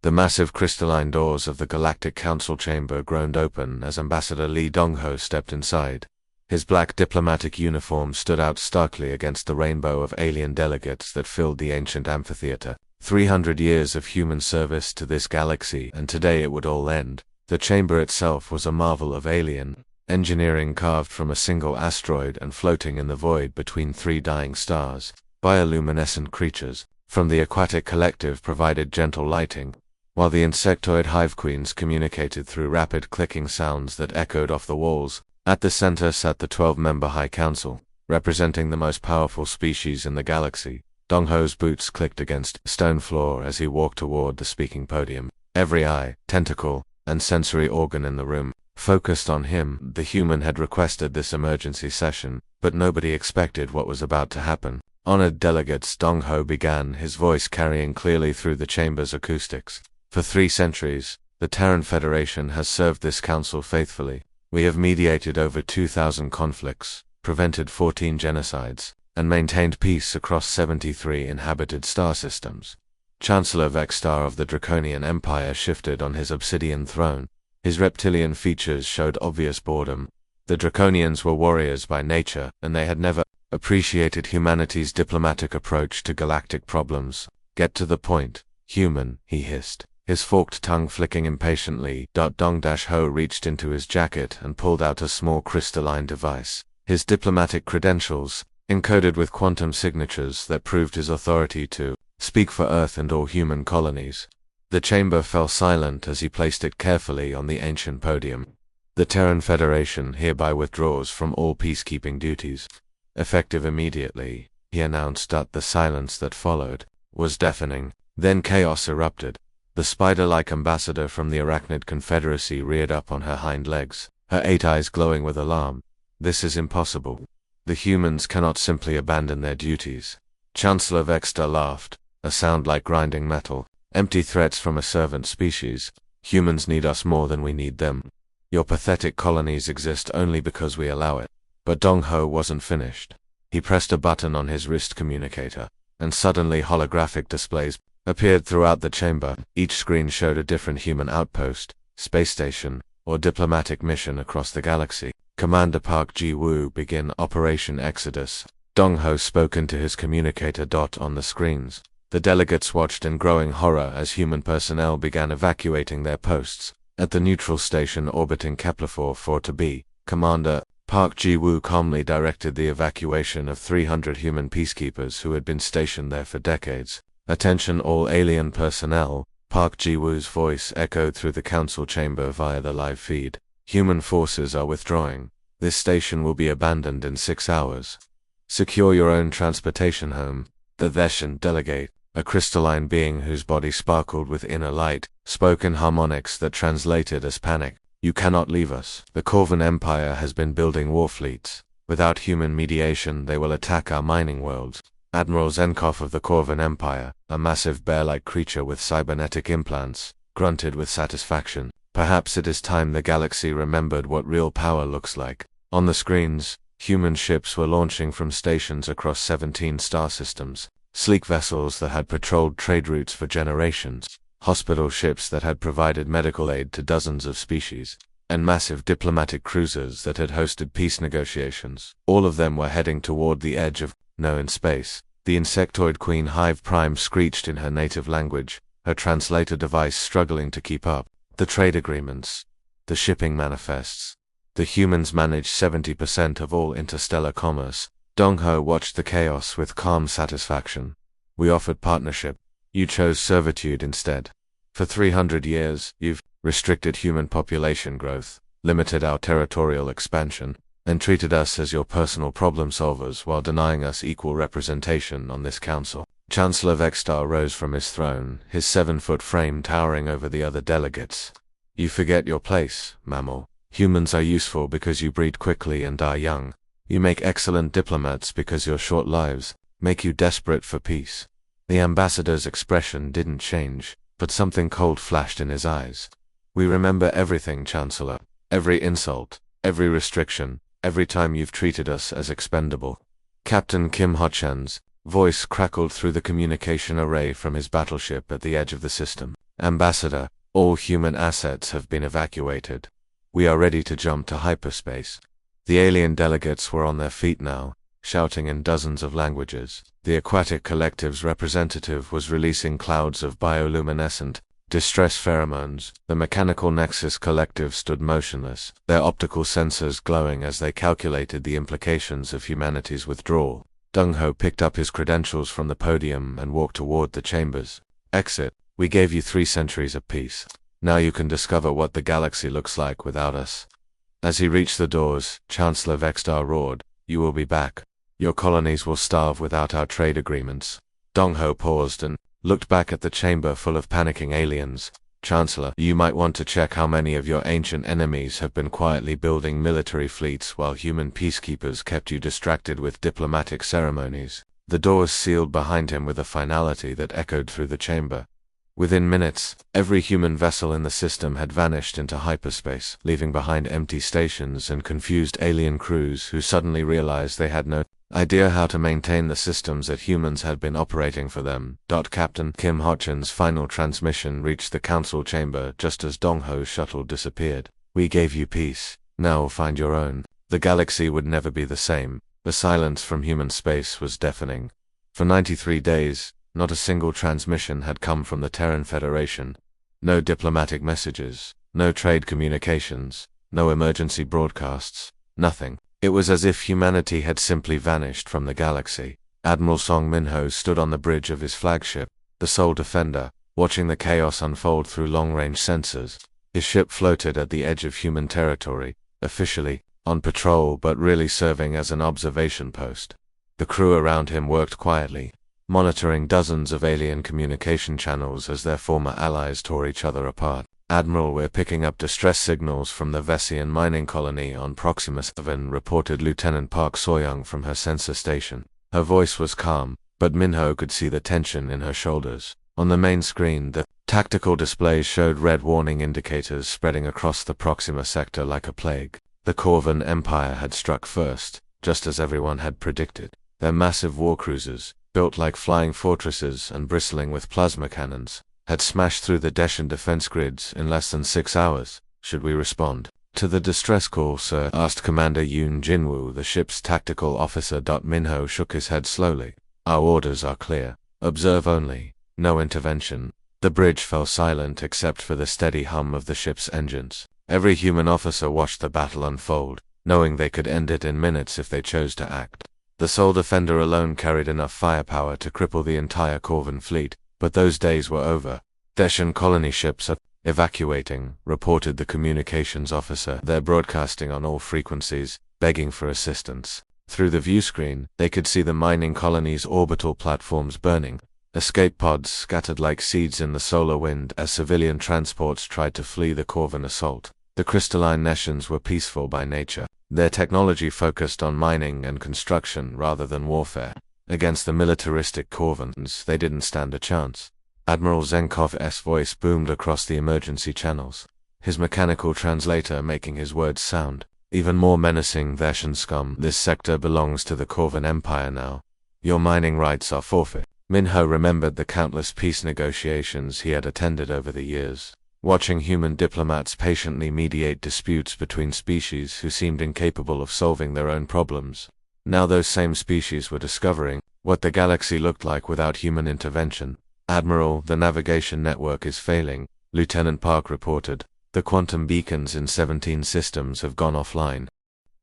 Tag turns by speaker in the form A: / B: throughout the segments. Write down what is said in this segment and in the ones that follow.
A: The massive crystalline doors of the Galactic Council chamber groaned open as Ambassador Lee Dong-ho stepped inside. His black diplomatic uniform stood out starkly against the rainbow of alien delegates that filled the ancient amphitheater. 300 years of human service to this galaxy, and today it would all end. The chamber itself was a marvel of alien engineering carved from a single asteroid and floating in the void between three dying stars. Bioluminescent creatures from the aquatic collective provided gentle lighting, while the insectoid hive queens communicated through rapid clicking sounds that echoed off the walls. At the center sat the 12-member High Council, representing the most powerful species in the galaxy. Dong-ho's boots clicked against stone floor as he walked toward the speaking podium. Every eye, tentacle, and sensory organ in the room focused on him. The human had requested this emergency session, but nobody expected what was about to happen. Honored delegates, Dong-ho began, his voice carrying clearly through the chamber's acoustics. For 3 centuries, the Terran Federation has served this council faithfully. We have mediated over 2,000 conflicts, prevented 14 genocides, and maintained peace across 73 inhabited star systems. Chancellor Vexstar of the Draconian Empire shifted on his obsidian throne. His reptilian features showed obvious boredom. The Draconians were warriors by nature, and they had never appreciated humanity's diplomatic approach to galactic problems. Get to the point, human, he hissed, his forked tongue flicking impatiently. Dong-ho reached into his jacket and pulled out a small crystalline device. His diplomatic credentials, encoded with quantum signatures that proved his authority to speak for Earth and all human colonies. The chamber fell silent as he placed it carefully on the ancient podium. The Terran Federation hereby withdraws from all peacekeeping duties. Effective immediately, he announced. The silence that followed was deafening. Then chaos erupted. The spider-like ambassador from the Arachnid Confederacy reared up on her hind legs, her 8 eyes glowing with alarm. This is impossible. The humans cannot simply abandon their duties. Chancellor Vexter laughed, a sound like grinding metal. Empty threats from a servant species. Humans need us more than we need them. Your pathetic colonies exist only because we allow it. But Dong-ho wasn't finished. He pressed a button on his wrist communicator, and suddenly holographic displays appeared throughout the chamber. Each screen showed a different human outpost, space station, or diplomatic mission across the galaxy. Commander Park Ji-woo, begin Operation Exodus. Dong-ho spoke into his communicator. On the screens, the delegates watched in growing horror as human personnel began evacuating their posts. At the neutral station orbiting Kepler-4 Commander Park Ji-woo calmly directed the evacuation of 300 human peacekeepers who had been stationed there for decades. Attention all alien personnel, Park Ji-woo's voice echoed through the council chamber via the live feed. Human forces are withdrawing. This station will be abandoned in 6 hours. Secure your own transportation home. The Veshan delegate, a crystalline being whose body sparkled with inner light, spoke in harmonics that translated as panic. You cannot leave us. The Corvan Empire has been building war fleets. Without human mediation, they will attack our mining worlds. Admiral Zenkov of the Corvan Empire, a massive bear-like creature with cybernetic implants, grunted with satisfaction. Perhaps it is time the galaxy remembered what real power looks like. On the screens, human ships were launching from stations across 17 star systems. Sleek vessels that had patrolled trade routes for generations, hospital ships that had provided medical aid to dozens of species, and massive diplomatic cruisers that had hosted peace negotiations. All of them were heading toward the edge of known space. The insectoid Queen Hive Prime screeched in her native language, her translator device struggling to keep up. The trade agreements, the shipping manifests. The humans manage 70% of all interstellar commerce. Dong-ho watched the chaos with calm satisfaction. We offered partnership. You chose servitude instead. For 300 years, you've restricted human population growth, limited our territorial expansion, and treated us as your personal problem solvers while denying us equal representation on this council. Chancellor Vexstar rose from his throne, his 7-foot frame towering over the other delegates. You forget your place, mammal. Humans are useful because you breed quickly and die young. You make excellent diplomats because your short lives make you desperate for peace. The ambassador's expression didn't change, but something cold flashed in his eyes. We remember everything, Chancellor. Every insult, every restriction, every time you've treated us as expendable. Captain Kim Ho-chan's voice crackled through the communication array from his battleship at the edge of the system. Ambassador, all human assets have been evacuated. We are ready to jump to hyperspace. The alien delegates were on their feet now, shouting in dozens of languages. The Aquatic Collective's representative was releasing clouds of bioluminescent, distress pheromones. The Mechanical Nexus Collective stood motionless, their optical sensors glowing as they calculated the implications of humanity's withdrawal. Dong-Ho picked up his credentials from the podium and walked toward the chambers. Exit. We gave you 3 centuries of peace. Now you can discover what the galaxy looks like without us. As he reached the doors, Chancellor Vextar roared, "You will be back. Your colonies will starve without our trade agreements." Dong-Ho paused and looked back at the chamber full of panicking aliens. "Chancellor, you might want to check how many of your ancient enemies have been quietly building military fleets while human peacekeepers kept you distracted with diplomatic ceremonies." The doors sealed behind him with a finality that echoed through the chamber. Within minutes, every human vessel in the system had vanished into hyperspace, leaving behind empty stations and confused alien crews who suddenly realized they had no idea how to maintain the systems that humans had been operating for them. Captain Kim Hotchin's final transmission reached the council chamber just as Dong-Ho's shuttle disappeared. "We gave you peace. Now find your own." The galaxy would never be the same. The silence from human space was deafening. For 93 days, not a single transmission had come from the Terran Federation. No diplomatic messages, no trade communications, no emergency broadcasts, nothing. It was as if humanity had simply vanished from the galaxy. Admiral Song Minho stood on the bridge of his flagship, the Sole Defender, watching the chaos unfold through long-range sensors. His ship floated at the edge of human territory, officially on patrol but really serving as an observation post. The crew around him worked quietly, monitoring dozens of alien communication channels as their former allies tore each other apart. "Admiral, we're picking up distress signals from the Vessian mining colony on Proxima 7, reported Lieutenant Park Soyoung from her sensor station. Her voice was calm, but Minho could see the tension in her shoulders. On the main screen, the tactical displays showed red warning indicators spreading across the Proxima sector like a plague. The Corvan Empire had struck first, just as everyone had predicted. Their massive war cruisers, built like flying fortresses and bristling with plasma cannons, had smashed through the Deshan defense grids in less than 6 hours. "Should we respond to the distress call, sir?" asked Commander Yoon Jinwoo, the ship's tactical officer. Minho shook his head slowly. "Our orders are clear. Observe only. No intervention." The bridge fell silent except for the steady hum of the ship's engines. Every human officer watched the battle unfold, knowing they could end it in minutes if they chose to act. The Sole Defender alone carried enough firepower to cripple the entire Corvan fleet, but those days were over. "Deshan colony ships are evacuating," reported the communications officer. "They're broadcasting on all frequencies, begging for assistance." Through the viewscreen, they could see the mining colony's orbital platforms burning, escape pods scattered like seeds in the solar wind as civilian transports tried to flee the Corvan assault. The crystalline Neshans were peaceful by nature. Their technology focused on mining and construction rather than warfare. Against the militaristic Corvans, they didn't stand a chance. Admiral Zenkov's voice boomed across the emergency channels, his mechanical translator making his words sound even more menacing. "Veshan scum, this sector belongs to the Corvan Empire now. Your mining rights are forfeit." Minho remembered the countless peace negotiations he had attended over the years, watching human diplomats patiently mediate disputes between species who seemed incapable of solving their own problems. Now those same species were discovering what the galaxy looked like without human intervention. "Admiral, the navigation network is failing," Lieutenant Park reported. "The quantum beacons in 17 systems have gone offline."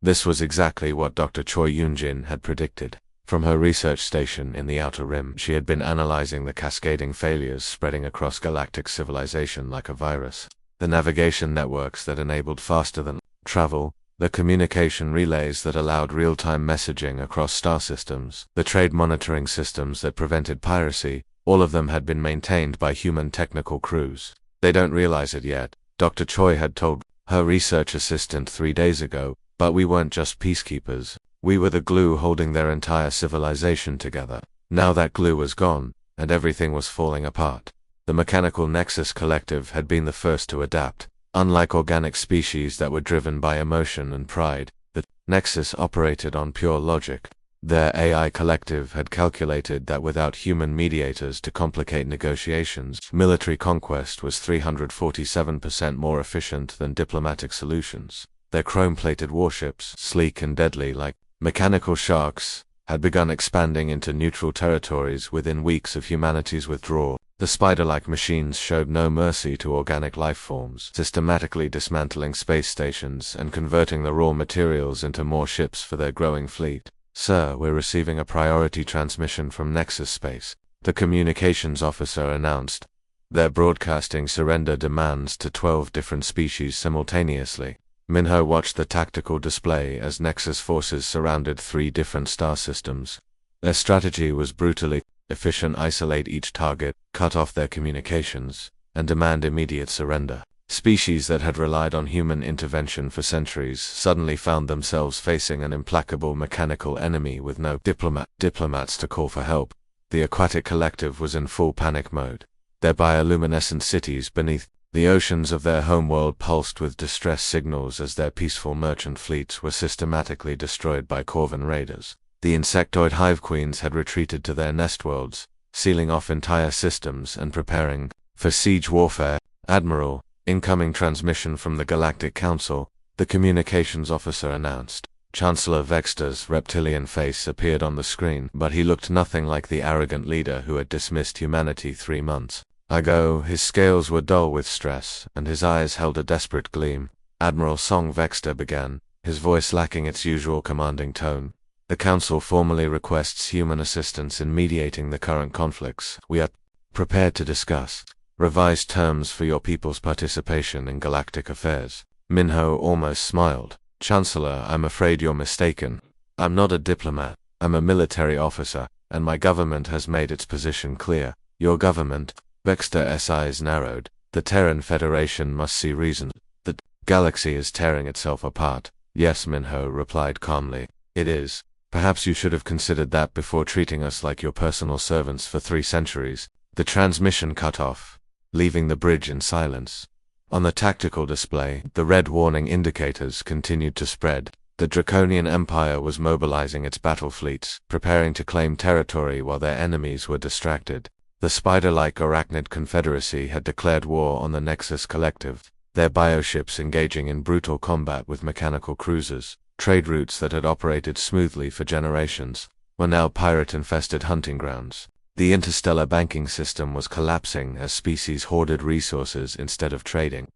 A: This was exactly what Dr. Choi Yoonjin had predicted. From her research station in the Outer Rim, she had been analyzing the cascading failures spreading across galactic civilization like a virus. The navigation networks that enabled faster-than travel, the communication relays that allowed real-time messaging across star systems, the trade monitoring systems that prevented piracy, all of them had been maintained by human technical crews. "They don't realize it yet," Dr. Choi had told her research assistant 3 days ago, "but we weren't just peacekeepers. We were the glue holding their entire civilization together." Now that glue was gone, and everything was falling apart. The Mechanical Nexus Collective had been the first to adapt. Unlike organic species that were driven by emotion and pride, the Nexus operated on pure logic. Their AI collective had calculated that without human mediators to complicate negotiations, military conquest was 347% more efficient than diplomatic solutions. Their chrome-plated warships, sleek and deadly like mechanical sharks, had begun expanding into neutral territories within weeks of humanity's withdrawal. The spider-like machines showed no mercy to organic life forms, systematically dismantling space stations and converting the raw materials into more ships for their growing fleet. "Sir, we're receiving a priority transmission from Nexus Space," the communications officer announced. "They're broadcasting surrender demands to 12 different species simultaneously." Minho watched the tactical display as Nexus forces surrounded 3 different star systems. Their strategy was brutally efficient: isolate each target, cut off their communications, and demand immediate surrender. Species that had relied on human intervention for centuries suddenly found themselves facing an implacable mechanical enemy with no diplomats to call for help. The aquatic collective was in full panic mode. Their bioluminescent cities beneath the oceans of their homeworld pulsed with distress signals as their peaceful merchant fleets were systematically destroyed by Corvan raiders. The insectoid hive queens had retreated to their nest worlds, sealing off entire systems and preparing for siege warfare. "Admiral, incoming transmission from the Galactic Council," the communications officer announced. Chancellor Vexter's reptilian face appeared on the screen, but he looked nothing like the arrogant leader who had dismissed humanity 3 months ago. His scales were dull with stress, and his eyes held a desperate gleam. "Admiral Song," Vexter began, his voice lacking its usual commanding tone, "the Council formally requests human assistance in mediating the current conflicts. We are prepared to discuss revised terms for your people's participation in galactic affairs." Minho almost smiled. "Chancellor, I'm afraid you're mistaken. I'm not a diplomat. I'm a military officer, and my government has made its position clear." "Your government?" Vexter's eyes narrowed. "The Terran Federation must see reason. The galaxy is tearing itself apart." "Yes," Minho replied calmly. "It is. Perhaps you should have considered that before treating us like your personal servants for 3 centuries. The transmission cut off, leaving the bridge in silence. On the tactical display, the red warning indicators continued to spread. The Draconian Empire was mobilizing its battle fleets, preparing to claim territory while their enemies were distracted. The spider-like Arachnid Confederacy had declared war on the Nexus Collective, their bioships engaging in brutal combat with mechanical cruisers. Trade routes that had operated smoothly for generations were now pirate-infested hunting grounds. The interstellar banking system was collapsing as species hoarded resources instead of trading.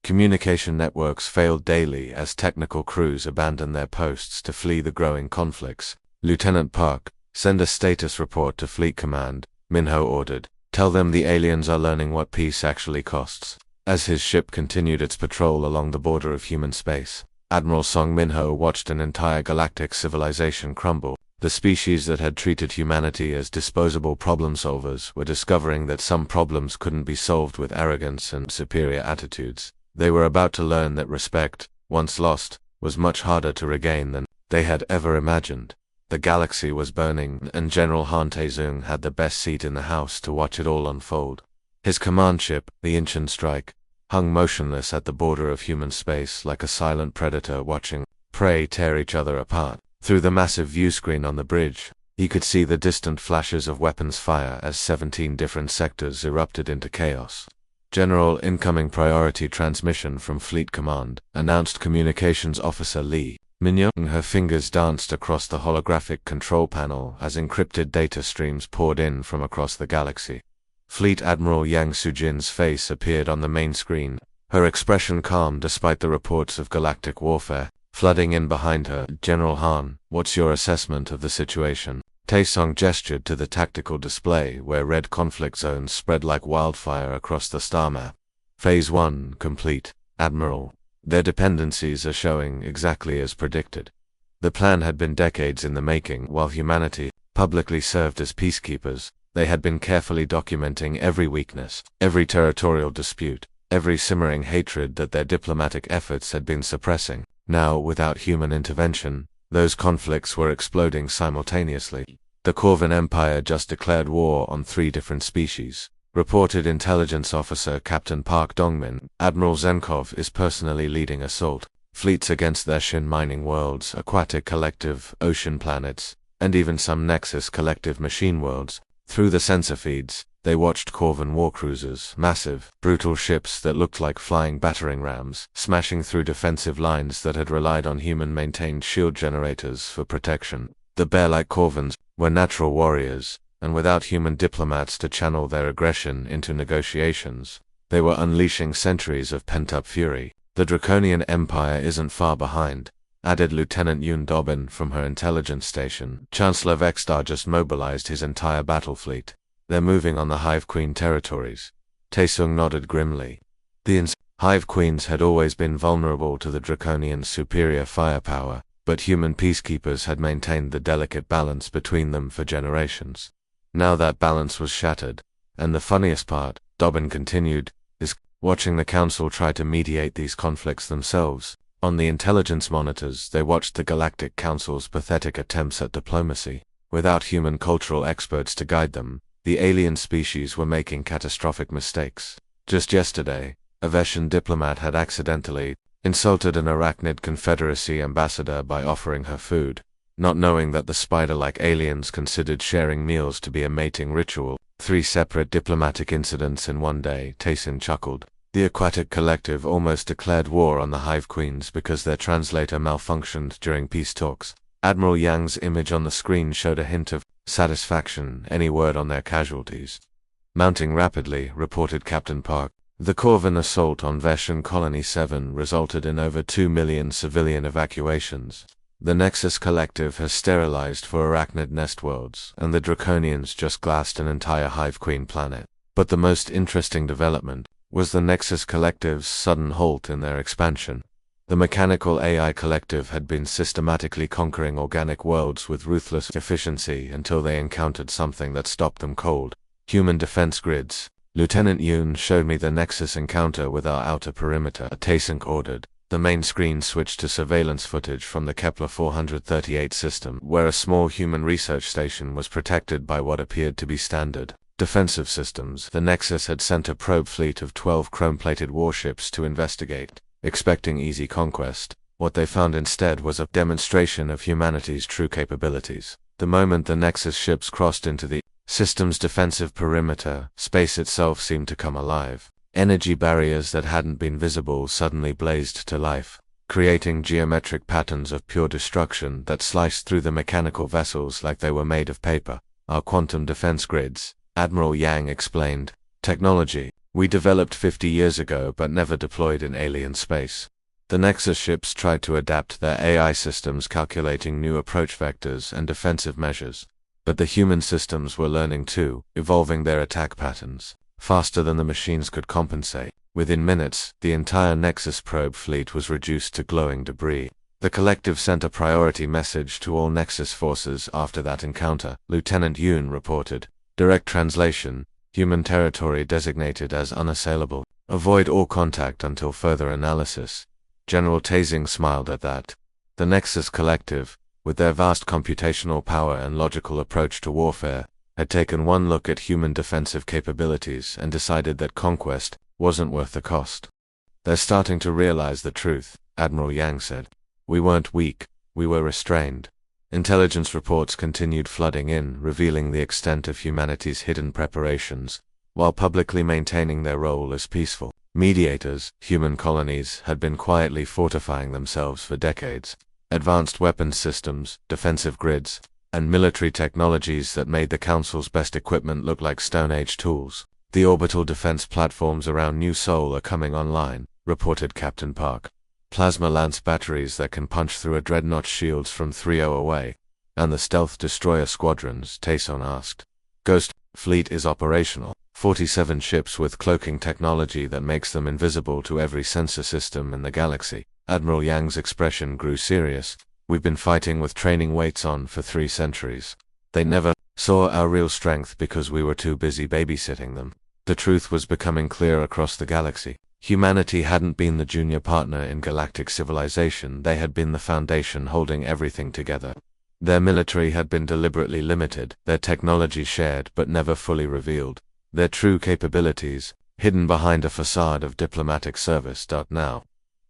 A: Communication networks failed daily as technical crews abandoned their posts to flee the growing conflicts. "Lieutenant Park, send a status report to Fleet Command," Minho ordered. "Tell them the aliens are learning what peace actually costs." As his ship continued its patrol along the border of human space, Admiral Song Minho watched an entire galactic civilization crumble. The species that had treated humanity as disposable problem solvers were discovering that some problems couldn't be solved with arrogance and superior attitudes. They were about to learn that respect, once lost, was much harder to regain than they had ever imagined. The galaxy was burning, and General Han Taezung had the best seat in the house to watch it all unfold. His command ship, the Incheon Strike, hung motionless at the border of human space like a silent predator watching prey tear each other apart. Through the massive viewscreen on the bridge, he could see the distant flashes of weapons fire as 17 different sectors erupted into chaos. "General, incoming priority transmission from Fleet Command," announced Communications Officer Lee. Minyo, her fingers danced across the holographic control panel as encrypted data streams poured in from across the galaxy. Fleet Admiral Yang Sujin's face appeared on the main screen, her expression calm despite the reports of galactic warfare flooding in behind her. "General Han, what's your assessment of the situation?" Taesong gestured to the tactical display where red conflict zones spread like wildfire across the star map. "Phase 1 complete, Admiral. Their dependencies are showing exactly as predicted." The plan had been decades in the making. While humanity publicly served as peacekeepers, they had been carefully documenting every weakness, every territorial dispute, every simmering hatred that their diplomatic efforts had been suppressing. Now, without human intervention, those conflicts were exploding simultaneously. The Corvan Empire just declared war on 3 different species, reported Intelligence Officer Captain Park Dongmin. "Admiral Zenkov is personally leading assault fleets against their Shin mining worlds, aquatic collective, ocean planets, and even some Nexus collective machine worlds. Through the sensor feeds, they watched Corvan warcruisers, massive, brutal ships that looked like flying battering rams, smashing through defensive lines that had relied on human-maintained shield generators for protection. The bear-like Corvans were natural warriors, and without human diplomats to channel their aggression into negotiations, they were unleashing centuries of pent-up fury. The Draconian Empire isn't far behind, added Lieutenant Yoon Dobbin from her intelligence station. Chancellor Vexstar just mobilized his entire battle fleet. They're moving on the Hive Queen territories. Taesung nodded grimly. The Hive Queens had always been vulnerable to the Draconians' superior firepower, but human peacekeepers had maintained the delicate balance between them for generations. Now that balance was shattered, and the funniest part, Dobbin continued, is watching the Council try to mediate these conflicts themselves. On the intelligence monitors, they watched the Galactic Council's pathetic attempts at diplomacy. Without human cultural experts to guide them, the alien species were making catastrophic mistakes. Just yesterday, a Veshan diplomat had accidentally insulted an Arachnid Confederacy ambassador by offering her food, not knowing that the spider-like aliens considered sharing meals to be a mating ritual. 3 separate diplomatic incidents in one day, Taesin chuckled. The Aquatic Collective almost declared war on the Hive Queens because their translator malfunctioned during peace talks. Admiral Yang's image on the screen showed a hint of satisfaction. Any word on their casualties? Mounting rapidly, reported Captain Park. The Corvan assault on Veshan Colony 7 resulted in over 2 million civilian evacuations. The Nexus Collective has sterilized 4 Arachnid nest worlds, and the Draconians just glassed an entire Hive Queen planet. But the most interesting development was the Nexus Collective's sudden halt in their expansion. The Mechanical AI Collective had been systematically conquering organic worlds with ruthless efficiency until they encountered something that stopped them cold. Human defense grids. Lieutenant Yoon showed me the Nexus encounter with our outer perimeter, Taesung ordered. The main screen switched to surveillance footage from the Kepler 438 system, where a small human research station was protected by what appeared to be standard defensive systems. The Nexus had sent a probe fleet of 12 chrome-plated warships to investigate. Expecting easy conquest, what they found instead was a demonstration of humanity's true capabilities. The moment the Nexus ships crossed into the system's defensive perimeter, space itself seemed to come alive. Energy barriers that hadn't been visible suddenly blazed to life, creating geometric patterns of pure destruction that sliced through the mechanical vessels like they were made of paper. Our quantum defense grids, Admiral Yang explained. Technology we developed 50 years ago but never deployed in alien space. The Nexus ships tried to adapt their AI systems calculating new approach vectors and defensive measures. But the human systems were learning too, evolving their attack patterns faster than the machines could compensate. Within minutes, the entire Nexus probe fleet was reduced to glowing debris. The collective sent a priority message to all Nexus forces after that encounter, Lieutenant Yoon reported. Direct translation, human territory designated as unassailable. Avoid all contact until further analysis. General Taesung smiled at that. The Nexus Collective, with their vast computational power and logical approach to warfare, had taken one look at human defensive capabilities and decided that conquest wasn't worth the cost. They're starting to realize the truth, Admiral Yang said. We weren't weak, we were restrained. Intelligence reports continued flooding in, revealing the extent of humanity's hidden preparations, while publicly maintaining their role as peaceful mediators. Human colonies had been quietly fortifying themselves for decades. Advanced weapons systems, defensive grids, and military technologies that made the Council's best equipment look like Stone Age tools. The orbital defense platforms around New Seoul are coming online, reported Captain Park. Plasma lance batteries that can punch through a dreadnought shields from 3-0 away. And the stealth destroyer squadrons, Taeson asked. Ghost fleet is operational. 47 ships with cloaking technology that makes them invisible to every sensor system in the galaxy. Admiral Yang's expression grew serious. We've been fighting with training weights on for 3 centuries. They never saw our real strength because we were too busy babysitting them. The truth was becoming clear across the galaxy. Humanity hadn't been the junior partner in galactic civilization, they had been the foundation holding everything together. Their military had been deliberately limited, their technology shared but never fully revealed. Their true capabilities, hidden behind a facade of diplomatic service. Now,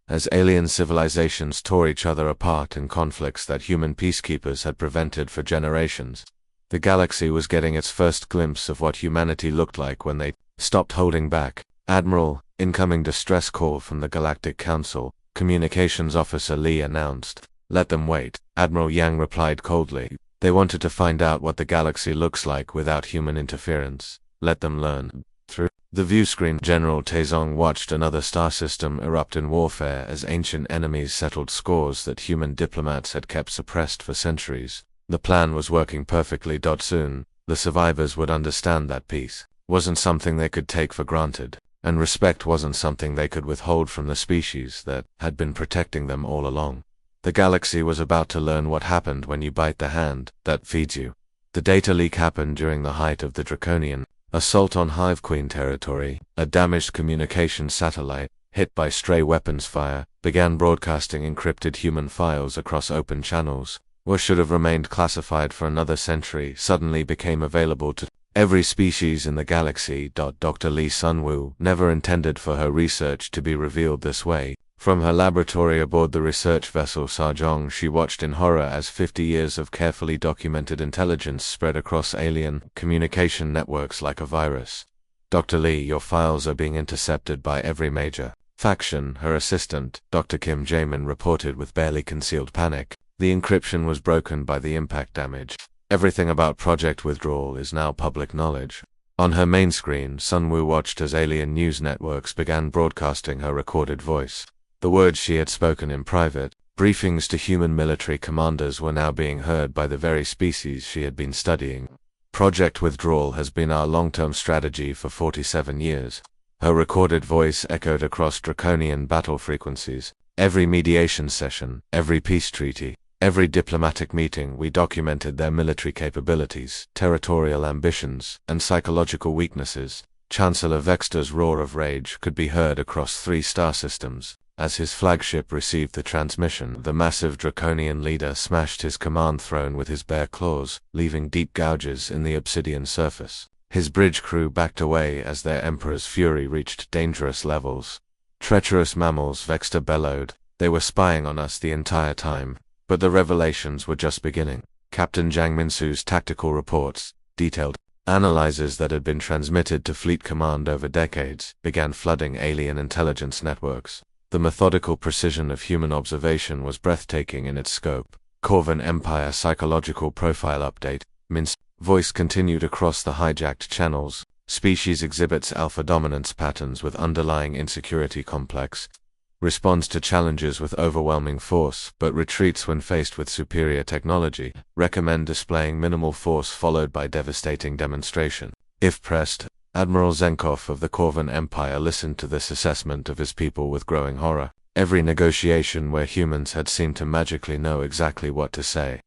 A: as alien civilizations tore each other apart in conflicts that human peacekeepers had prevented for generations. The galaxy was getting its first glimpse of what humanity looked like when they stopped holding back. "Admiral, incoming distress call from the Galactic Council," Communications Officer Lee announced. "Let them wait," Admiral Yang replied coldly. "They wanted to find out what the galaxy looks like without human interference. Let them learn." Through the viewscreen, General Taezong watched another star system erupt in warfare as ancient enemies settled scores that human diplomats had kept suppressed for centuries. The plan was working perfectly. Soon, the survivors would understand that peace wasn't something they could take for granted, and respect wasn't something they could withhold from the species that had been protecting them all along. The galaxy was about to learn what happened when you bite the hand that feeds you. The data leak happened during the height of the Draconian assault on Hive Queen territory. A damaged communications satellite, hit by stray weapons fire, began broadcasting encrypted human files across open channels. What should have remained classified for another century suddenly became available to every species in the galaxy. Dr. Lee Sunwoo never intended for her research to be revealed this way. From her laboratory aboard the research vessel Sarjong, she watched in horror as 50 years of carefully documented intelligence spread across alien communication networks like a virus. "Dr. Lee, your files are being intercepted by every major faction," her assistant, Dr. Kim Jamin, reported with barely concealed panic. The encryption was broken by the impact damage. Everything about Project Withdrawal is now public knowledge. On her main screen, Sunwoo watched as alien news networks began broadcasting her recorded voice. The words she had spoken in private briefings to human military commanders were now being heard by the very species she had been studying. "Project Withdrawal has been our long-term strategy for 47 years. Her recorded voice echoed across draconian battle frequencies. Every mediation session, every peace treaty, every diplomatic meeting, we documented their military capabilities, territorial ambitions, and psychological weaknesses." Chancellor Vexter's roar of rage could be heard across 3 star systems. As his flagship received the transmission, the massive draconian leader smashed his command throne with his bare claws, leaving deep gouges in the obsidian surface. His bridge crew backed away as their emperor's fury reached dangerous levels. "Treacherous mammals," Vexter bellowed. "They were spying on us the entire time." But the revelations were just beginning. Captain Jiang Minsu's tactical reports, detailed analyses that had been transmitted to Fleet Command over decades, began flooding alien intelligence networks. The methodical precision of human observation was breathtaking in its scope. Corvan Empire Psychological Profile Update. Min's voice continued across the hijacked channels. "Species exhibits alpha dominance patterns with underlying insecurity complex. Responds to challenges with overwhelming force, but retreats when faced with superior technology. Recommend displaying minimal force followed by devastating demonstration. If pressed." Admiral Zenkov of the Corvan Empire listened to this assessment of his people with growing horror. Every negotiation where humans had seemed to magically know exactly what to say.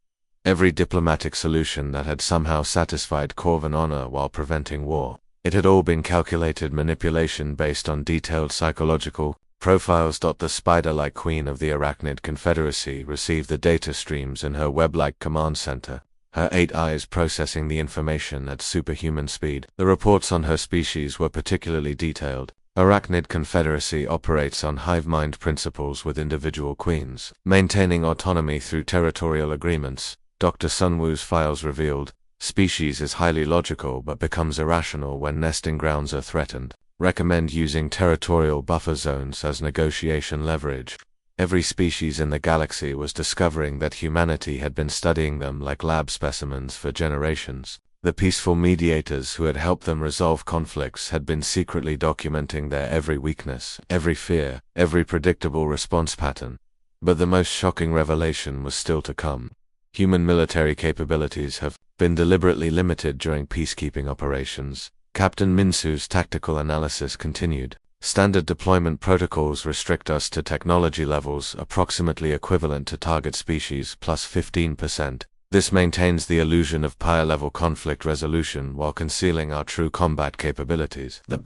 A: Every diplomatic solution that had somehow satisfied Corvan honor while preventing war. It had all been calculated manipulation based on detailed psychological profiles. The spider-like queen of the Arachnid Confederacy received the data streams in her web-like command center, her 8 eyes processing the information at superhuman speed. The reports on her species were particularly detailed. Arachnid Confederacy operates on hive mind principles with individual queens, maintaining autonomy through territorial agreements. Dr. Sunwoo's files revealed, species is highly logical but becomes irrational when nesting grounds are threatened. Recommend using territorial buffer zones as negotiation leverage. Every species in the galaxy was discovering that humanity had been studying them like lab specimens for generations. The peaceful mediators who had helped them resolve conflicts had been secretly documenting their every weakness, every fear, every predictable response pattern. But the most shocking revelation was still to come. Human military capabilities have been deliberately limited during peacekeeping operations. Captain Minsu's tactical analysis continued. Standard deployment protocols restrict us to technology levels approximately equivalent to target species plus 15%. This maintains the illusion of higher-level conflict resolution while concealing our true combat capabilities. The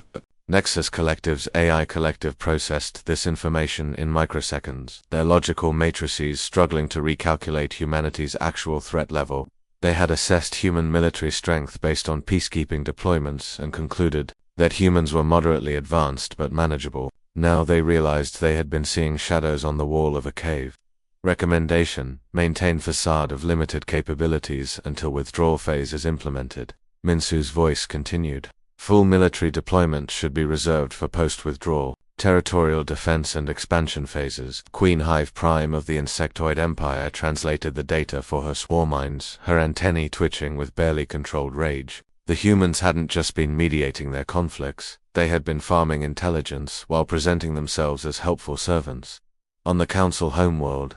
A: Nexus Collective's AI collective processed this information in microseconds, their logical matrices struggling to recalculate humanity's actual threat level. They had assessed human military strength based on peacekeeping deployments and concluded that humans were moderately advanced but manageable. Now they realized they had been seeing shadows on the wall of a cave. Recommendation: maintain facade of limited capabilities until withdrawal phase is implemented. Minsu's voice continued. Full military deployment should be reserved for post-withdrawal, territorial defense and expansion phases. Queen Hive Prime of the Insectoid Empire translated the data for her swarminds, her antennae twitching with barely controlled rage. The humans hadn't just been mediating their conflicts, they had been farming intelligence while presenting themselves as helpful servants. On the Council homeworld,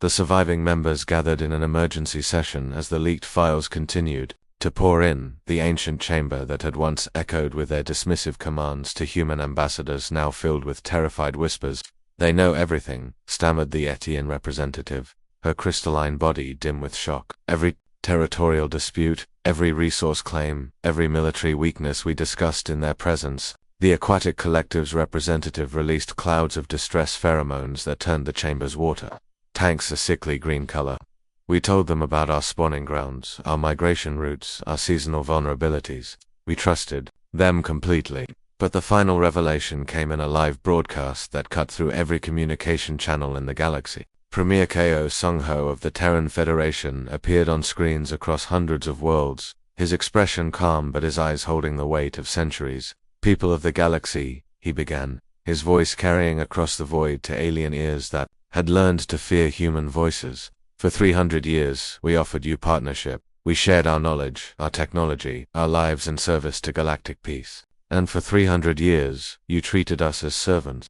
A: the surviving members gathered in an emergency session as the leaked files continued to pour in. The ancient chamber that had once echoed with their dismissive commands to human ambassadors now filled with terrified whispers. "They know everything," stammered the Etienne representative, her crystalline body dim with shock. "Every territorial dispute, every resource claim, every military weakness we discussed in their presence." The Aquatic Collective's representative released clouds of distress pheromones that turned the chamber's water tanks a sickly green color. "We told them about our spawning grounds, our migration routes, our seasonal vulnerabilities. We trusted them completely. But the final revelation came in a live broadcast that cut through every communication channel in the galaxy. Premier Ko Sung-ho of the Terran Federation appeared on screens across hundreds of worlds, his expression calm but his eyes holding the weight of centuries. "People of the galaxy," he began, his voice carrying across the void to alien ears that had learned to fear human voices. "For 300 years, we offered you partnership. We shared our knowledge, our technology, our lives in service to galactic peace. And for 300 years, you treated us as servants."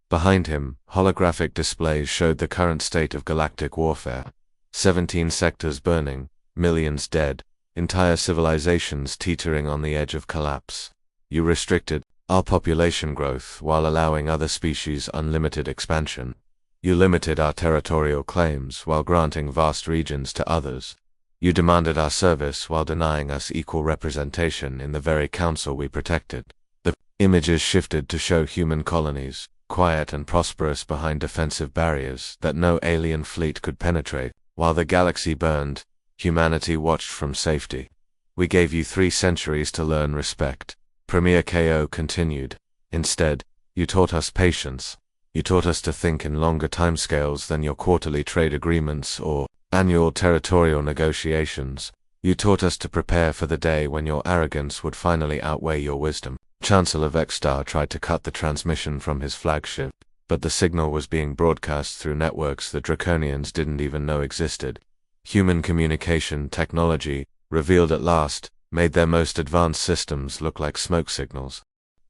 A: Behind him, holographic displays showed the current state of galactic warfare. 17 sectors burning, millions dead, entire civilizations teetering on the edge of collapse. You restricted our population growth while allowing other species unlimited expansion. You limited our territorial claims while granting vast regions to others. You demanded our service while denying us equal representation in the very council we protected. The images shifted to show human colonies, quiet and prosperous behind defensive barriers that no alien fleet could penetrate. While the galaxy burned, humanity watched from safety. "We gave you 3 centuries to learn respect," Premier Ko continued. "Instead, you taught us patience. You taught us to think in longer timescales than your quarterly trade agreements or annual territorial negotiations. You taught us to prepare for the day when your arrogance would finally outweigh your wisdom." Chancellor Vexstar tried to cut the transmission from his flagship, but the signal was being broadcast through networks the Draconians didn't even know existed. Human communication technology, revealed at last, made their most advanced systems look like smoke signals.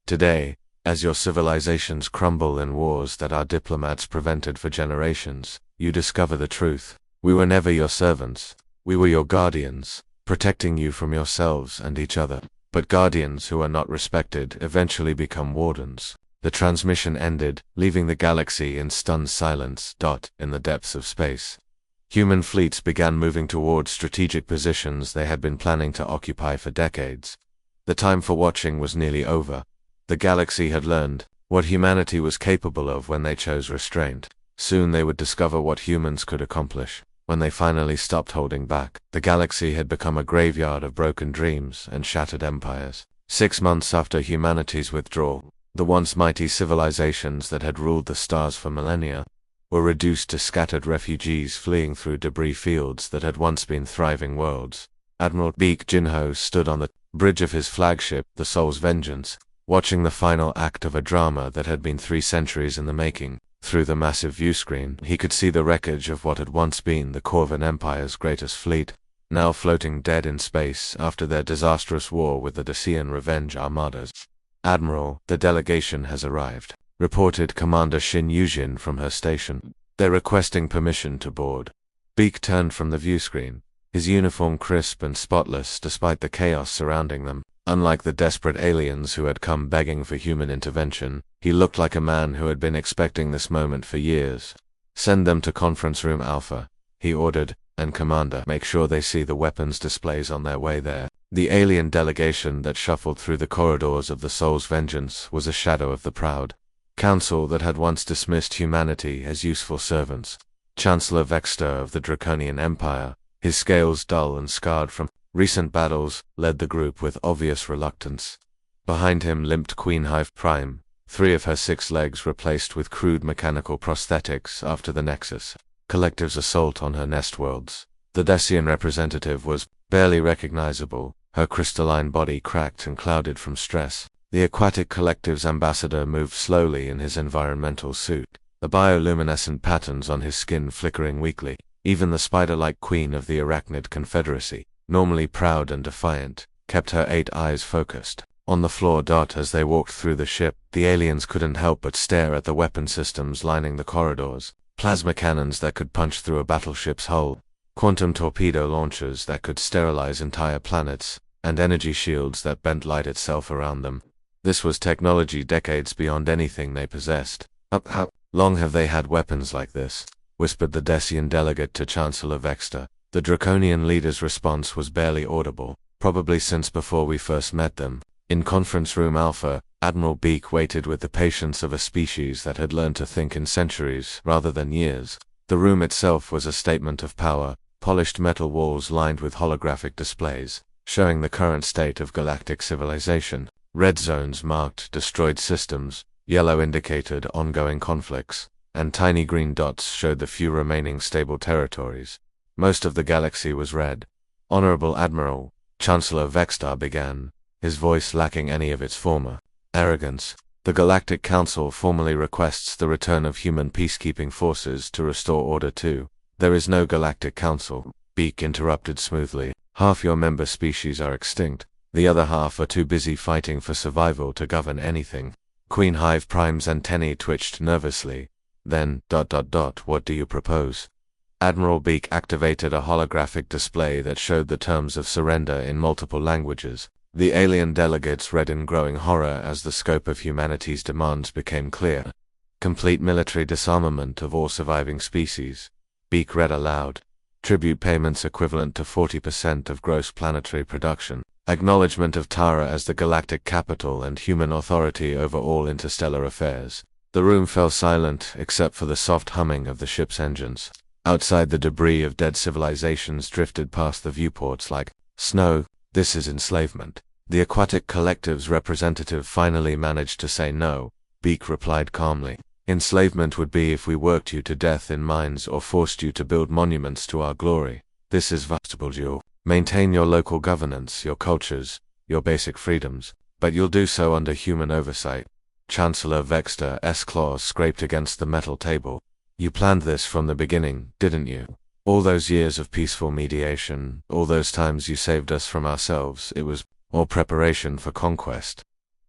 A: "Today, as your civilizations crumble in wars that our diplomats prevented for generations, you discover the truth. We were never your servants. We were your guardians, protecting you from yourselves and each other. But guardians who are not respected eventually become wardens." The transmission ended, leaving the galaxy in stunned silence. In the depths of space, human fleets began moving towards strategic positions they had been planning to occupy for decades. The time for watching was nearly over. The galaxy had learned what humanity was capable of when they chose restraint. Soon they would discover what humans could accomplish when they finally stopped holding back. The galaxy had become a graveyard of broken dreams and shattered empires. 6 months after humanity's withdrawal, the once mighty civilizations that had ruled the stars for millennia were reduced to scattered refugees fleeing through debris fields that had once been thriving worlds. Admiral Baek Jinho stood on the bridge of his flagship, the Soul's Vengeance, watching the final act of a drama that had been 3 centuries in the making. Through the massive viewscreen, he could see the wreckage of what had once been the Corvan Empire's greatest fleet, now floating dead in space after their disastrous war with the Dacian revenge armadas. "Admiral, the delegation has arrived," reported Commander Shin Yujin from her station. "They're requesting permission to board." Beak turned from the viewscreen, his uniform crisp and spotless despite the chaos surrounding them. Unlike the desperate aliens who had come begging for human intervention, he looked like a man who had been expecting this moment for years. "Send them to Conference Room Alpha," he ordered, "and Commander, make sure they see the weapons displays on their way there." The alien delegation that shuffled through the corridors of the Soul's Vengeance was a shadow of the proud council that had once dismissed humanity as useful servants. Chancellor Vexstar of the Draconian Empire, his scales dull and scarred from recent battles, led the group with obvious reluctance. Behind him limped Queen Hive Prime, 3 of her 6 legs replaced with crude mechanical prosthetics after the Nexus Collective's assault on her nest worlds. The Decian representative was barely recognizable, her crystalline body cracked and clouded from stress. The Aquatic Collective's ambassador moved slowly in his environmental suit, the bioluminescent patterns on his skin flickering weakly. Even the spider-like queen of the Arachnid Confederacy, normally proud and defiant, kept her 8 eyes focused on the floor. As they walked through the ship, the aliens couldn't help but stare at the weapon systems lining the corridors. Plasma cannons that could punch through a battleship's hull, quantum torpedo launchers that could sterilize entire planets, and energy shields that bent light itself around them. This was technology decades beyond anything they possessed. How long have they had weapons like this? Whispered the Decian delegate to Chancellor Vexter. The Draconian leader's response was barely audible, probably since before we first met them. In Conference Room Alpha, Admiral Beak waited with the patience of a species that had learned to think in centuries rather than years. The room itself was a statement of power, polished metal walls lined with holographic displays, showing the current state of galactic civilization. Red zones marked destroyed systems, yellow indicated ongoing conflicts, and tiny green dots showed the few remaining stable territories. Most of the galaxy was red. Honorable Admiral, Chancellor Vextar began, his voice lacking any of its former arrogance. The Galactic Council formally requests the return of human peacekeeping forces to restore order too. There is no Galactic Council, Beak interrupted smoothly. Half your member species are extinct. The other half are too busy fighting for survival to govern anything. Queen Hive Prime's antennae twitched nervously. Then, what do you propose? Admiral Beak activated a holographic display that showed the terms of surrender in multiple languages. The alien delegates read in growing horror as the scope of humanity's demands became clear. Complete military disarmament of all surviving species. Beak read aloud. Tribute payments equivalent to 40% of gross planetary production. Acknowledgement of Tara as the galactic capital and human authority over all interstellar affairs. The room fell silent except for the soft humming of the ship's engines. Outside, the debris of dead civilizations drifted past the viewports like snow. This is enslavement. The Aquatic Collective's representative finally managed to say no. Beak replied calmly. Enslavement would be if we worked you to death in mines or forced you to build monuments to our glory. This is vastable. Maintain your local governance, your cultures, your basic freedoms, but you'll do so under human oversight. Chancellor Vexter's claws scraped against the metal table. You planned this from the beginning, didn't you? All those years of peaceful mediation, all those times you saved us from ourselves, it was all preparation for conquest.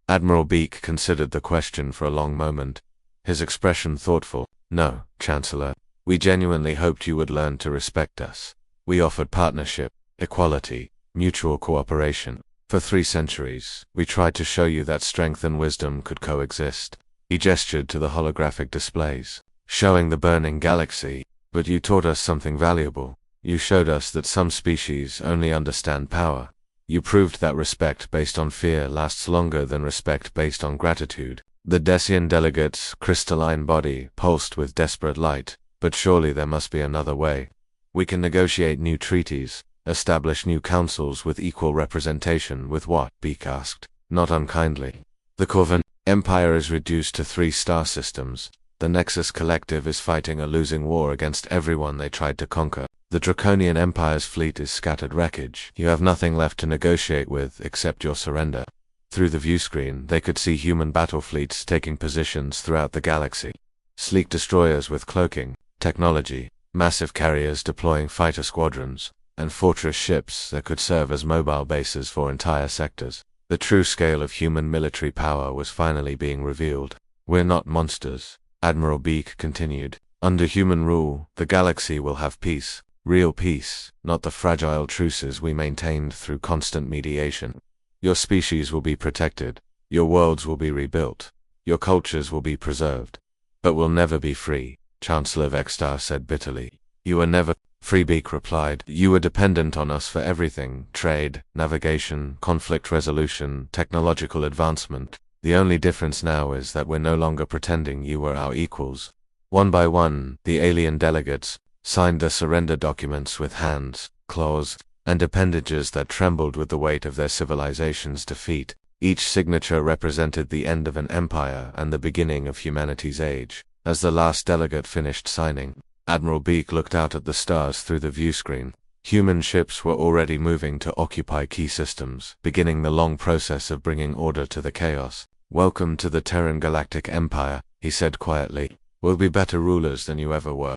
A: Admiral Beak considered the question for a long moment, his expression thoughtful. No, Chancellor, we genuinely hoped you would learn to respect us. We offered partnership, equality, mutual cooperation. For 3 centuries, we tried to show you that strength and wisdom could coexist. He gestured to the holographic displays, showing the burning galaxy. But you taught us something valuable. You showed us that some species only understand power. You proved that respect based on fear lasts longer than respect based on gratitude. The Decian delegate's crystalline body pulsed with desperate light. But surely there must be another way. We can negotiate new treaties, establish new councils with equal representation. With what? Beak asked, not unkindly. The Corvan Empire is reduced to 3 star systems. The Nexus Collective is fighting a losing war against everyone they tried to conquer. The Draconian Empire's fleet is scattered wreckage. You have nothing left to negotiate with except your surrender. Through the viewscreen, they could see human battle fleets taking positions throughout the galaxy. Sleek destroyers with cloaking technology, massive carriers deploying fighter squadrons, and fortress ships that could serve as mobile bases for entire sectors. The true scale of human military power was finally being revealed. We're not monsters, Admiral Beak continued. Under human rule, the galaxy will have peace. Real peace, not the fragile truces we maintained through constant mediation. Your species will be protected. Your worlds will be rebuilt. Your cultures will be preserved. But we'll never be free, Chancellor Vextar said bitterly. You were never free, Beak replied. You were dependent on us for everything: trade, navigation, conflict resolution, technological advancement. The only difference now is that we're no longer pretending you were our equals. One by one, the alien delegates signed the surrender documents with hands, claws, and appendages that trembled with the weight of their civilization's defeat. Each signature represented the end of an empire and the beginning of humanity's age. As the last delegate finished signing, Admiral Beak looked out at the stars through the viewscreen. Human ships were already moving to occupy key systems, beginning the long process of bringing order to the chaos. "Welcome to the Terran Galactic Empire," he said quietly. "We'll be better rulers than you ever were."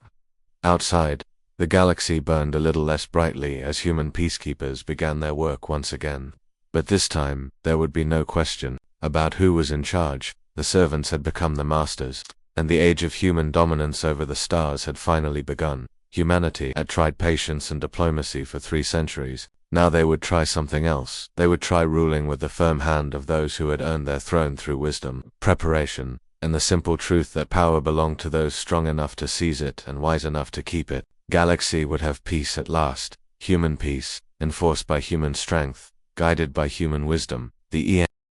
A: Outside, the galaxy burned a little less brightly as human peacekeepers began their work once again. But this time, there would be no question about who was in charge. The servants had become the masters, and the age of human dominance over the stars had finally begun. Humanity had tried patience and diplomacy for 3 centuries. Now they would try something else. They would try ruling with the firm hand of those who had earned their throne through wisdom, preparation, and the simple truth that power belonged to those strong enough to seize it and wise enough to keep it. Galaxy would have peace at last. Human peace, enforced by human strength, guided by human wisdom. The